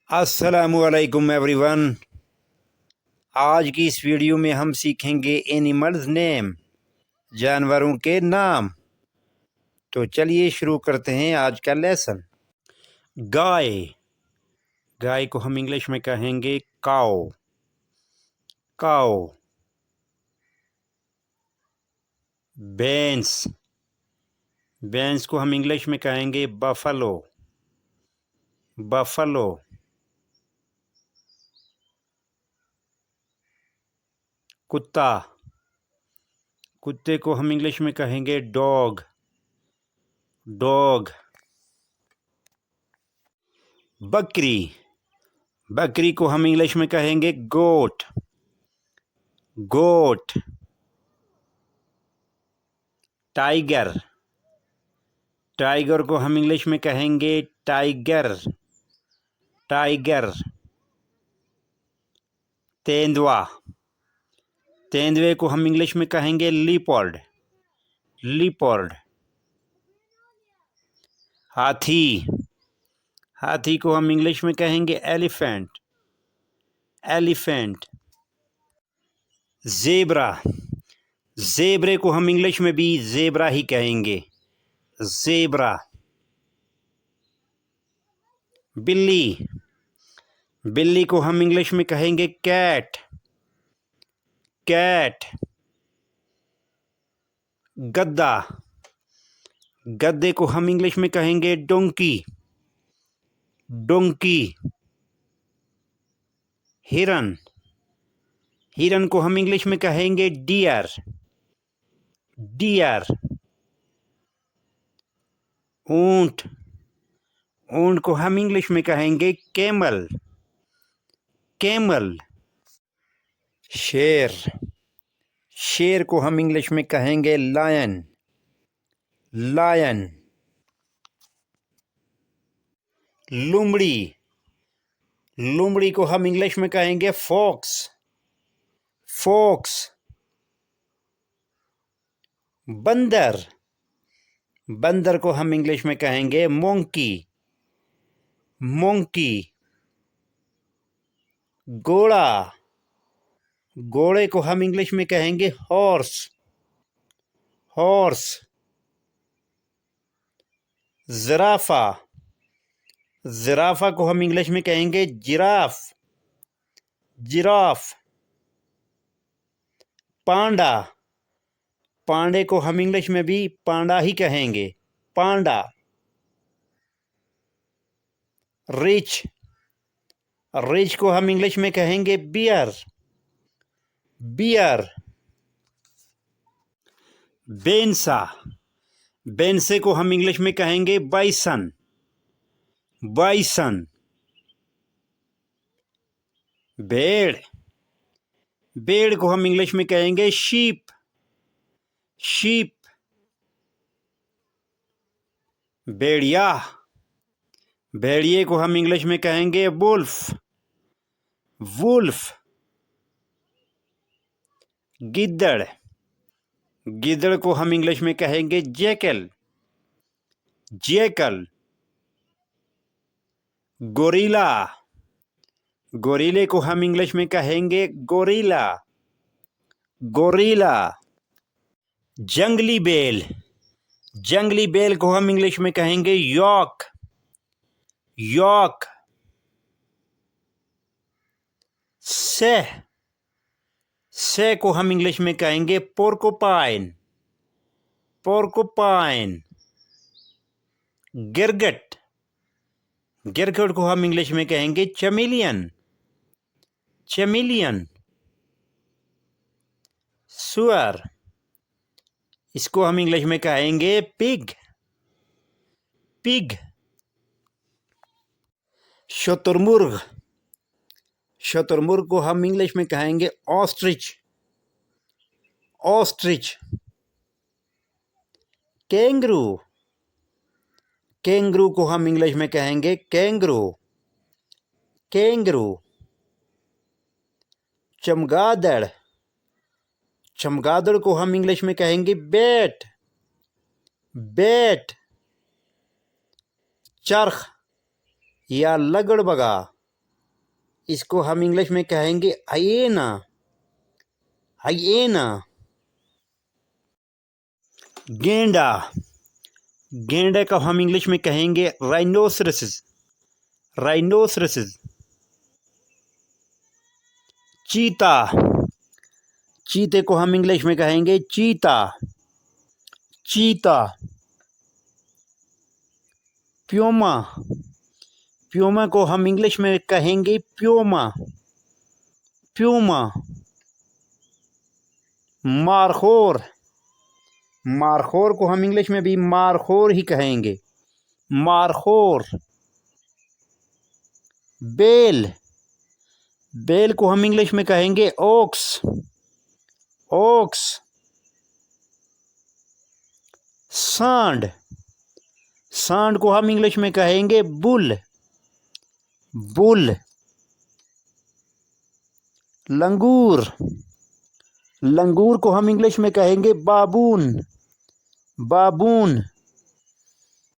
अस्सलामुअलैकुम एवरीवन। आज की इस वीडियो में हम सीखेंगे एनिमल्स नेम, जानवरों के नाम। तो चलिए शुरू करते हैं आज का लेसन। गाय, गाय को हम इंग्लिश में कहेंगे काओ, काओ। भैंस, भैंस को हम इंग्लिश में कहेंगे बफलो, बफलो। कुत्ता, कुत्ते को हम इंग्लिश में कहेंगे डॉग, डॉग। बकरी, बकरी को हम इंग्लिश में कहेंगे गोट, गोट। टाइगर, टाइगर को हम इंग्लिश में कहेंगे टाइगर, टाइगर। तेंदुआ, तेंदुए को हम इंग्लिश में कहेंगे लीपर्ड, लीपर्ड। हाथी, हाथी को हम इंग्लिश में कहेंगे एलिफेंट, एलिफेंट। ज़ेब्रा, ज़ेब्रे को हम इंग्लिश में भी ज़ेब्रा ही कहेंगे, ज़ेब्रा। बिल्ली, बिल्ली को हम इंग्लिश में कहेंगे कैट, कैट। गद्दा, गद्दे को हम इंग्लिश में कहेंगे डोंकी, डोंकी। हिरन, हिरन को हम इंग्लिश में कहेंगे डियर, डियर। ऊंट, ऊंट को हम इंग्लिश में कहेंगे कैमल, कैमल। शेर, शेर को हम इंग्लिश में कहेंगे लायन, लायन। लोमड़ी, लोमड़ी को हम इंग्लिश में कहेंगे फॉक्स, फॉक्स। बंदर, बंदर को हम इंग्लिश में कहेंगे मोंकी, मोंकी। घोड़ा, घोड़े को हम इंग्लिश में कहेंगे हॉर्स, हॉर्स। जिराफा, जिराफा को हम इंग्लिश में कहेंगे जिराफ, जिराफ। पांडा, पांडे को हम इंग्लिश में भी पांडा ही कहेंगे, पांडा। रिच, रिच को हम इंग्लिश में कहेंगे बियर, बियर। बेंसा, बेंसे को हम इंग्लिश में कहेंगे बाइसन, बाइसन। भेड़, भेड़ को हम इंग्लिश में कहेंगे शीप, शीप। भेड़िया, भेड़िए को हम इंग्लिश में कहेंगे वुल्फ, वुल्फ। गिद्दड़, गिद्दड़ को हम इंग्लिश में कहेंगे जैकल, जैकल। गोरिल्ला, गोरिल्ले को हम इंग्लिश में कहेंगे गोरिल्ला, गोरिल्ला। जंगली बेल, जंगली बेल को हम इंग्लिश में कहेंगे यॉक, यॉक। सह, सह को हम इंग्लिश में कहेंगे पोर्कोपाइन, पोर्कोपाइन। गिरगिट, गिरगिट को हम इंग्लिश में कहेंगे चमेलियन, चमेलियन। सुअर, इसको हम इंग्लिश में कहेंगे पिग, पिग। शुतुरमुर्ग, शुतुरमुर्ग को हम इंग्लिश में कहेंगे ऑस्ट्रिच, ऑस्ट्रिच। कैंगरू, कैंगरू को हम इंग्लिश में कहेंगे कैंगरू, कैंगरू। चमगादड़, चमगादड़ को हम इंग्लिश में कहेंगे बैट, बैट। चरख या लगड़बगा, इसको हम इंग्लिश में कहेंगे हाइएना। हाइएना। गेंडा। गेंडे को हम इंग्लिश में कहेंगे राइनोसरस। राइनोसरस। चीता। चीते को हम इंग्लिश में कहेंगे चीता। चीता। प्यूमा। प्यूमा को हम इंग्लिश में कहेंगे प्यूमा। प्यूमा। मारखोर। मारखोर को हम इंग्लिश में भी मारखोर ही कहेंगे। मारखोर। बेल। बेल को हम इंग्लिश में कहेंगे ओक्स। ओक्स। सांड। सांड को हम इंग्लिश में कहेंगे बुल। बुल। लंगूर। लंगूर को हम इंग्लिश में कहेंगे बाबून। बाबून।